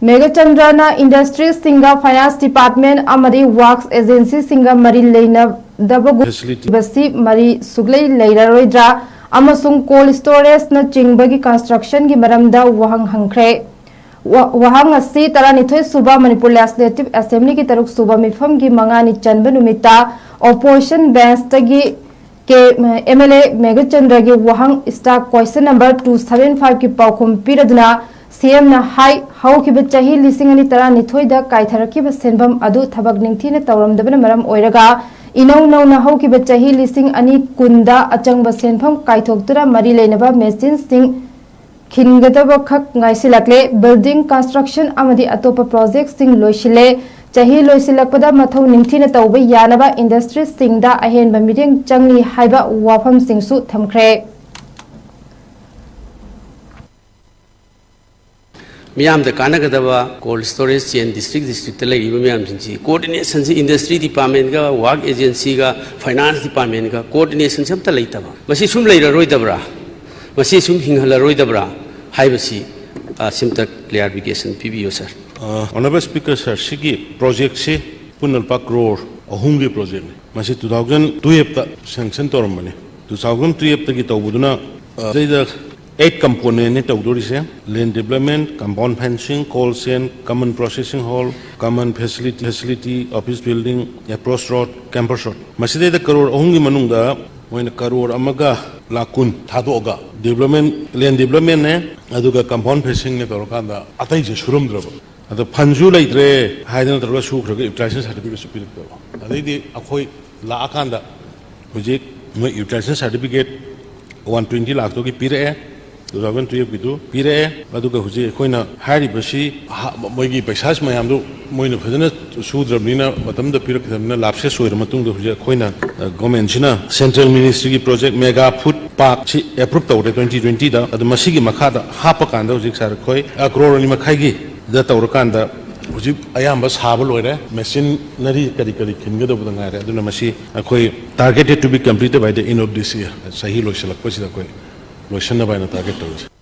मेघचंद्रना industry सिंगा finance department अमरी works agency सिंगा मरी लेना बसी मरी सुगले लेररोइद्रा अमसुंग कोल्ड स्टोरेज न चिंगबगी कंस्ट्रक्शन की मरमदा वहंग हंख्रे वहां असी तरानिथोय सुबा मणिपुर लेजिस्लेटिव असेंबली की तरुक सुबा मिफम की मंगानी चंब नुमिता ऑपोजिशन बेंच तगी के एमएलए मेघचंद्र की वहां स्टाक क्वेश्चन नंबर 275 की पाउखुम पीरदना सीएम ना हाई हौखिब चाही लिसिंग अनि तरानिथोयदा कायथरखिब सेनबम अदु थबक निंगथीने तौरमदबन मरम ओइरगा इनौ नौना हौखिब चाही लिसिंग अनि कुंदा अचंग सेनफम कायथोक्तुरा मरी लेनबा मेसिन सिंग खिनगदब खक गाइसिलकले बिल्डिंग कंस्ट्रक्शन अमदी अतोप प्रोजेक्ट सिंग लोइसिले चाही लोइसिलकपदा मथौ निंगथीने तौबा यानबा इंडस्ट्री सिंगदा अहेन बमिदेंग चंगली हाइबा वाफम सिंगसु थमख्रे मियाम द कानगदबा कोल्ड स्टोरेज चेन डिस्ट्रिक्ट लेगिबा मियाम सिंसी कोऑर्डिनेशन से इंडस्ट्री डिपार्टमेंट का वर्क एजेंसी का फाइनेंस डिपार्टमेंट का कोऑर्डिनेशन से अमता लेतबा मसी सुम लेररोइदबरा मसी सुम हिंगहलरोइदबरा हाइबसी सिमता क्लियरिफिकेशन पीबीओ sir honourable speaker sir सिगी project से पुनलपा करोड़ अहुम के प्रोजेक्ट मसी 2012 ता सैंक्शन तोरमने 2012 तकी तौबुदुना जैदा 8 component ने तौदोरी से land development, compound fencing, cold chain, common processing hall, common facility, office building, approach road, campus road. मसीदे द करोड़ अहुंगी मनुंगा मोइन करोड़ अमगा लाकुन थादोगा development land development ने अदुगा compound fencing ने तौरकांदा अतई जे शुरुम द्रब अद फंजू लेद्रे हाइदन तौरका सुखरगे utilization certificate सुपिल तौ अदैदि अखोई लाकांदा हुजिक मो utilization certificate 120 लाख तो की पीरे 2012 की पीरे अदुगा हुजे अखोइना हारिबसी मोइगी पैसास मयाम दो मोइना फजना सुद्रबनिना मतमदा पिरकदमना लापसे सोइर मतुंग हुजे अखोइना गवर्नमेंट सिना सेंट्रल मिनिस्ट्री की प्रोजेक्ट मेगा फूड पार्क सी अप्रूव तौरे 2020 दा अद मसीगी मखादा हाप कांदा हुजे सार खोइ करोड़ नि मखाइगी दा तौर कांदा हुजे अयाम साब लोइरे मशीनरी करी खिनगदबदा गारे अदुना मसी अखोइ targeted to be completed by the end of this year सही लोइसलक पसिदा कोइ लोइसन बायना टारगेट तौरे